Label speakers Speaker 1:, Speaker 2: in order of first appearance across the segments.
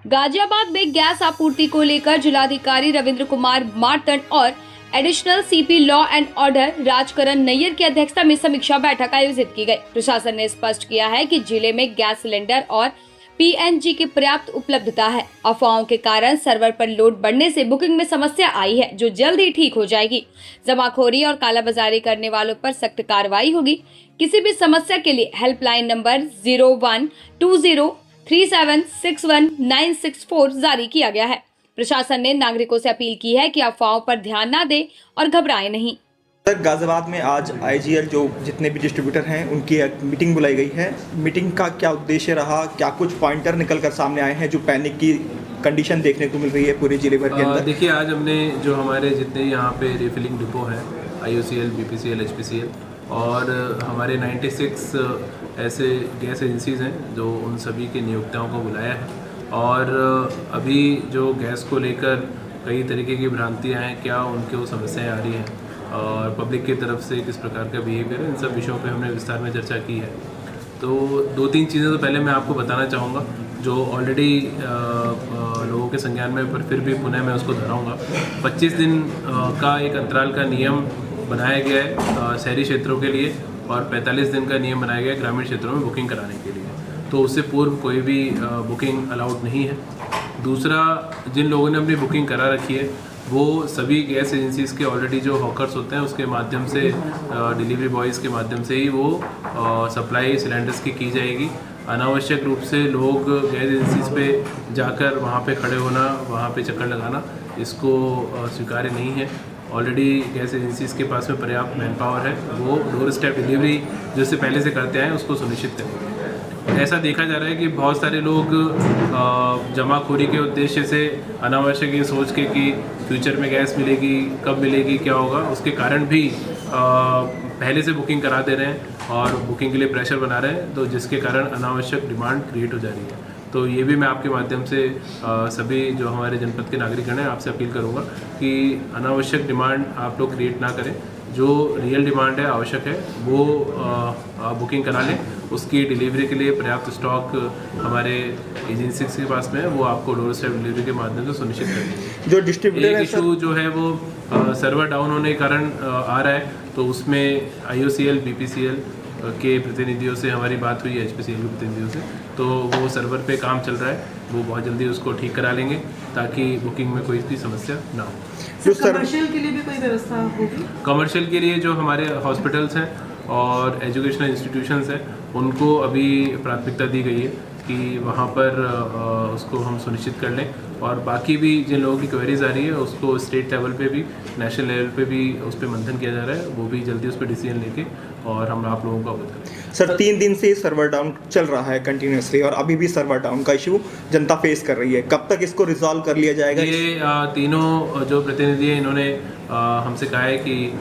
Speaker 1: गाजियाबाद में गैस आपूर्ति को लेकर जिलाधिकारी रविंद्र कुमार मार्तंड और additional CP law and order Rajkaran Nayyar की अध्यक्षता में समीक्षा बैठक आयोजित की गई। प्रशासन ने स्पष्ट किया है कि जिले में गैस सिलेंडर और पीएनजी की पर्याप्त उपलब्धता है। अफवाहों के कारण सर्वर पर लोड बढ़ने से बुकिंग में समस्या आई है, जो जल्द ही ठीक हो जाएगी। जमाखोरी और कालाबाजारी करने वालों पर सख्त कार्रवाई होगी। किसी भी समस्या के लिए हेल्पलाइन नंबर 0120376196 जारी किया गया है। प्रशासन ने नागरिकों से अपील की है कि अफवाहों पर ध्यान न दें और घबराएं नहीं।
Speaker 2: सर, गाजियाबाद में आज आईजीएल जो जितने भी डिस्ट्रीब्यूटर हैं उनकी एक मीटिंग बुलाई गई है। मीटिंग का क्या उद्देश्य रहा, क्या कुछ पॉइंटर निकल कर सामने आए हैं जो पैनिक की कंडीशन देखने को मिल रही है पूरे जिले भर के अंदर?
Speaker 3: देखिए, आज हमने जो हमारे जितने यहाँ पे रिफिलिंग डिपो हैं, IOCL, BPCL, HPCL और हमारे 96 ऐसे गैस एजेंसीज़ हैं जो उन सभी के नियोक्ताओं को बुलाया है। और अभी जो गैस को लेकर कई तरीके की भ्रांतियाँ हैं, क्या उनके वो समस्याएँ आ रही हैं और पब्लिक की तरफ से किस प्रकार का बिहेवियर है, इन सब विषयों पे हमने विस्तार में चर्चा की है। तो 2-3 चीज़ें तो पहले मैं आपको बताना चाहूँगा जो ऑलरेडी लोगों के संज्ञान में, पर फिर भी पुनः मैं उसको दोहराऊँगा। 25 दिन का एक अंतराल का नियम बनाया गया है शहरी क्षेत्रों के लिए और 45 दिन का नियम बनाया गया है ग्रामीण क्षेत्रों में बुकिंग कराने के लिए। तो उससे पूर्व कोई भी बुकिंग अलाउड नहीं है। दूसरा, जिन लोगों ने अपनी बुकिंग करा रखी है वो सभी गैस एजेंसीज़ के ऑलरेडी जो हॉकर्स होते हैं उसके माध्यम से, डिलीवरी बॉयज़ के माध्यम से ही वो सप्लाई सिलेंडर्स की जाएगी। अनावश्यक रूप से लोग गैस एजेंसीज़ पे जाकर वहाँ पे खड़े होना, वहाँ पे चक्कर लगाना, इसको स्वीकार्य नहीं है। ऑलरेडी गैस एजेंसीज़ के पास में पर्याप्त मैन पावर है, वो डोर स्टेप डिलीवरी जो इससे पहले से करते आए उसको सुनिश्चित करेंगे। ऐसा देखा जा रहा है कि बहुत सारे लोग जमाखोरी के उद्देश्य से अनावश्यक ये सोच के कि फ्यूचर में गैस मिलेगी, कब मिलेगी, क्या होगा, उसके कारण भी पहले से बुकिंग करा दे रहे हैं और बुकिंग के लिए प्रेशर बना रहे हैं, तो जिसके कारण अनावश्यक डिमांड क्रिएट हो जा रही है। तो ये भी मैं आपके माध्यम से सभी जो हमारे जनपद के नागरिकगण हैं आपसे अपील करूँगा कि अनावश्यक डिमांड आप लोग क्रिएट ना करें। जो रियल डिमांड है, आवश्यक है, वो बुकिंग करा लें। उसकी डिलीवरी के लिए पर्याप्त स्टॉक हमारे एजेंसीज के पास में है, वो आपको डोर स्टेप डिलीवरी के माध्यम से सुनिश्चित करेंगे।
Speaker 2: जो डिस्ट्रीब्यूटर
Speaker 3: इशू जो है वो सर्वर डाउन होने के कारण आ रहा है, तो उसमें IOCL, BPCL के प्रतिनिधियों से हमारी बात हुई है, HPCL के प्रतिनिधियों से, तो वो सर्वर पे काम चल रहा है, वो बहुत जल्दी उसको ठीक करा लेंगे ताकि बुकिंग में कोई भी समस्या ना हो।
Speaker 4: कमर्शियल के लिए भी कोई व्यवस्था होगी?
Speaker 3: कमर्शियल के लिए जो हमारे हॉस्पिटल्स हैं और एजुकेशनल इंस्टीट्यूशंस हैं उनको अभी प्राथमिकता दी गई है कि वहाँ पर उसको हम सुनिश्चित कर लें। और बाकी भी जिन लोगों की क्वेरीज आ रही है उसको स्टेट लेवल पे भी, नेशनल लेवल पे भी उस पर मंथन किया जा रहा है, वो भी जल्दी उस पर डिसीजन लेके और हम आप लोगों को अवगत करें।
Speaker 2: सर, 3 दिन से सर्वर डाउन चल रहा है कंटिन्यूसली और अभी भी सर्वर डाउन का इशू जनता फेस कर रही है, कब तक इसको रिजॉल्व कर लिया जाएगा?
Speaker 3: ये तीनों जो प्रतिनिधि हैं इन्होंने हमसे कहा है कि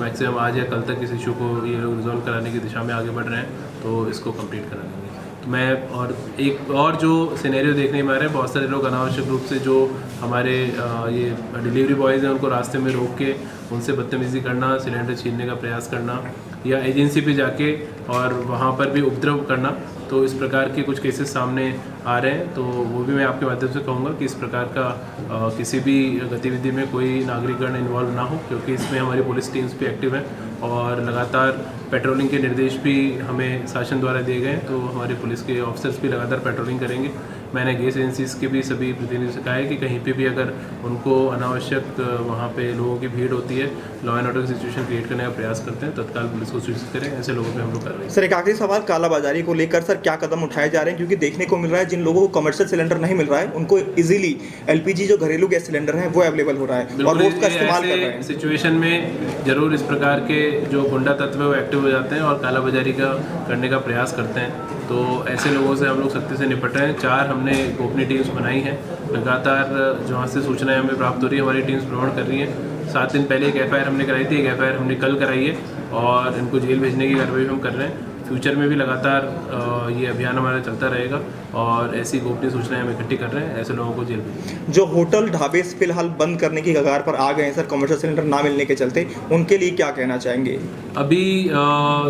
Speaker 3: मैक्सिमम आज या कल तक इस इशू को ये लोग रिजॉल्व कराने की दिशा में आगे बढ़ रहे हैं, तो इसको कंप्लीट करा लेंगे। तो मैं और एक और जो सिनेरियो देखने में आ रहा है, बहुत सारे लोग अनावश्यक रूप से जो हमारे ये डिलीवरी बॉयज़ हैं उनको रास्ते में रोक के उनसे बदतमीज़ी करना, सिलेंडर छीनने का प्रयास करना या एजेंसी पे जाके और वहाँ पर भी उपद्रव करना, तो इस प्रकार के कुछ केसेस सामने आ रहे हैं। तो वो भी मैं आपके माध्यम से कहूँगा कि इस प्रकार का किसी भी गतिविधि में कोई नागरिकगण इन्वॉल्व ना हो, क्योंकि इसमें हमारी पुलिस टीम्स भी एक्टिव हैं और लगातार पेट्रोलिंग के निर्देश भी हमें शासन द्वारा दिए गए हैं, तो हमारे पुलिस के ऑफिसर्स भी लगातार पेट्रोलिंग करेंगे। मैंने गैस एजेंसीज़ के भी सभी प्रतिनिधियों से कहा है कि कहीं पे भी अगर उनको अनावश्यक वहाँ पे लोगों की भीड़ होती है, लॉ एंड ऑर्डर की सिचुएशन क्रिएट करने का प्रयास करते हैं, तत्काल पुलिस को सूचित करें। ऐसे लोगों पे हम लोग कर रहे हैं।
Speaker 2: सर, एक आखिरी सवाल, कालाबाजारी को लेकर सर क्या कदम उठाए जा रहे हैं? क्योंकि देखने को मिल रहा है जिन लोगों को कमर्शियल सिलेंडर नहीं मिल रहा है उनको इजीली LPG जो घरेलू गैस सिलेंडर है वो अवेलेबल हो रहा है और वो उसका इस्तेमाल कर रहे हैं।
Speaker 3: सिचुएशन में जरूर इस प्रकार के जो गुंडा तत्व है वो एक्टिव हो जाते हैं और कालाबाजारी का करने का प्रयास करते हैं, तो ऐसे लोगों से हम लोग सख्ती से निपट रहे हैं। 4 हमने गोपनीय टीम्स बनाई हैं, लगातार जहाँ से सूचनाएं हमें प्राप्त हो रही है हमारी टीम्स भ्रमण कर रही हैं। 7 दिन पहले एक FIR हमने कराई थी, एक FIR हमने कल कराई है और इनको जेल भेजने की कार्रवाई हम कर रहे हैं। फ्यूचर में भी लगातार ये अभियान हमारा चलता रहेगा और ऐसी गोपनीय सूचनाएं हम इकट्ठी कर रहे हैं, ऐसे लोगों को जेल भेजेंगे।
Speaker 2: जो होटल ढाबे फिलहाल बंद करने की कगार पर आ गए हैं सर कमर्शियल सिलेंडर ना मिलने के चलते, उनके लिए क्या कहना चाहेंगे?
Speaker 3: अभी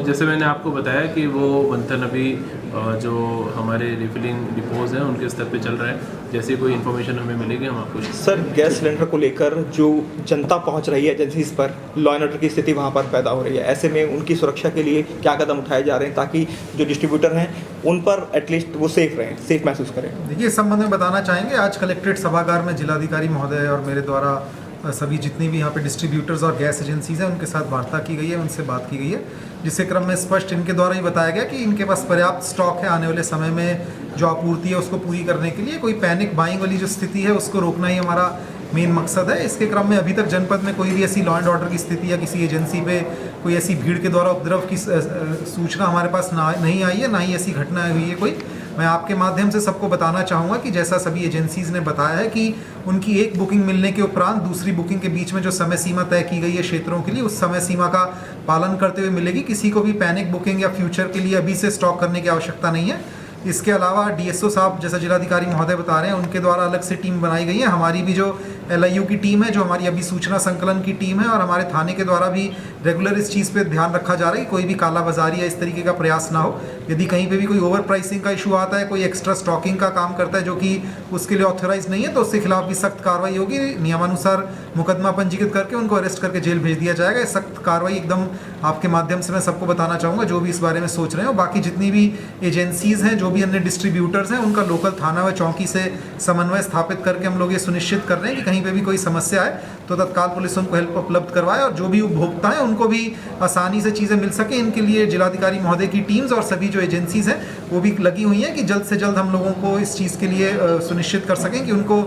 Speaker 3: जैसे मैंने आपको बताया कि वो मंथन अभी जो हमारे रिफिलिंग डिपोज हैं उनके स्तर पे चल रहा है जैसी कोई इन्फॉर्मेशन हमें मिलेगी हम आपको
Speaker 2: सर गैस सिलेंडर को लेकर जो जनता पहुंच रही है एजेंसीज पर, लॉ एंड ऑर्डर की स्थिति वहां पर पैदा हो रही है, ऐसे में उनकी सुरक्षा के लिए क्या कदम उठाए जा रहे हैं ताकि जो डिस्ट्रीब्यूटर हैं उन पर एटलीस्ट वो सेफ रहें, सेफ महसूस करें?
Speaker 5: देखिए, इस संबंध में बताना चाहेंगे, आज कलेक्ट्रेट सभागार में जिलाधिकारी महोदय और मेरे द्वारा सभी जितनी भी यहाँ पे डिस्ट्रीब्यूटर्स और गैस एजेंसीज़ हैं उनके साथ वार्ता की गई है, उनसे बात की गई है, जिसके क्रम में स्पष्ट इनके द्वारा ही बताया गया कि इनके पास पर्याप्त स्टॉक है, आने वाले समय में जो आपूर्ति है उसको पूरी करने के लिए कोई पैनिक बाइंग वाली जो स्थिति है उसको रोकना ही हमारा मेन मकसद है। इसके क्रम में अभी तक जनपद में कोई भी ऐसी लॉ एंड ऑर्डर की स्थिति या किसी एजेंसी पे कोई ऐसी भीड़ के द्वारा उपद्रव की सूचना हमारे पास नहीं आई है, ना ही ऐसी घटना हुई है कोई। मैं आपके माध्यम से सबको बताना चाहूँगा कि जैसा सभी एजेंसीज़ ने बताया है कि उनकी एक बुकिंग मिलने के उपरांत दूसरी बुकिंग के बीच में जो समय सीमा तय की गई है क्षेत्रों के लिए, उस समय सीमा का पालन करते हुए मिलेगी। किसी को भी पैनिक बुकिंग या फ्यूचर के लिए अभी से स्टॉक करने की आवश्यकता नहीं है। इसके अलावा डीएसओ साहब, जैसा जिलाधिकारी महोदय बता रहे हैं, उनके द्वारा अलग से टीम बनाई गई है। हमारी भी जो LIU की टीम है, जो हमारी अभी सूचना संकलन की टीम है, और हमारे थाने के द्वारा भी रेगुलर इस चीज़ पे ध्यान रखा जा रहा है कि कोई भी कालाबाजारी या इस तरीके का प्रयास ना हो। यदि कहीं पे भी कोई ओवर प्राइसिंग का इशू आता है, कोई एक्स्ट्रा स्टॉकिंग का काम करता है जो कि उसके लिए ऑथराइज नहीं है, तो उसके खिलाफ भी सख्त कार्रवाई होगी। नियमानुसार मुकदमा पंजीकृत करके उनको अरेस्ट करके जेल भेज दिया जाएगा। सख्त कार्रवाई एकदम आपके माध्यम से मैं सबको बताना चाहूँगा जो भी इस बारे में सोच रहे हो। बाकी जितनी भी एजेंसीज़ हैं, जो भी अन्य डिस्ट्रीब्यूटर्स हैं, उनका लोकल थाना व चौकी से समन्वय स्थापित करके हम लोग ये सुनिश्चित कर रहे हैं कि कहीं पे भी कोई समस्या है तो तत्काल पुलिस उनको हेल्प उपलब्ध करवाए, और जो भी उपभोक्ता है उनको भी आसानी से चीज़ें मिल सके। इनके लिए जिलाधिकारी महोदय की टीम्स और सभी जो एजेंसीज़ हैं वो भी लगी हुई हैं कि जल्द से जल्द हम लोगों को इस चीज़ के लिए सुनिश्चित कर सकें कि उनको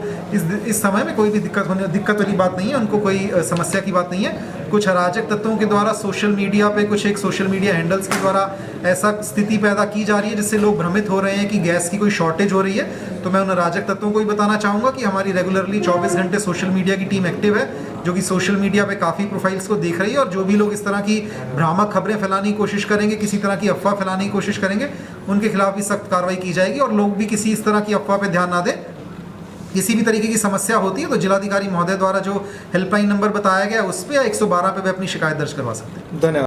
Speaker 5: इस समय में कोई भी दिक्कत वाली बात नहीं है, उनको कोई समस्या की बात नहीं है। कुछ अराजक तत्वों के द्वारा सोशल मीडिया पे एक सोशल मीडिया हैंडल्स के द्वारा ऐसा स्थिति पैदा की जा रही है जिससे लोग भ्रमित हो रहे हैं कि गैस की कोई शॉर्टेज हो रही है। तो मैं उन अराजक तत्वों को ही बताना चाहूँगा कि हमारी रेगुलरली 24 घंटे सोशल मीडिया की टीम एक्टिव है, जो कि सोशल मीडिया पे काफ़ी प्रोफाइल्स को देख रही है, और जो भी लोग इस तरह की भ्रामक खबरें फैलाने की कोशिश करेंगे, किसी तरह की अफवाह फैलाने की कोशिश करेंगे, उनके खिलाफ भी सख्त कार्रवाई की जाएगी। और लोग भी किसी इस तरह की अफवाह पर ध्यान ना दें। किसी भी तरीके की समस्या होती है तो जिलाधिकारी महोदय द्वारा जो हेल्पलाइन नंबर बताया गया है उस पर या 112 पे भी अपनी शिकायत दर्ज करवा सकते हैं।
Speaker 2: धन्यवाद।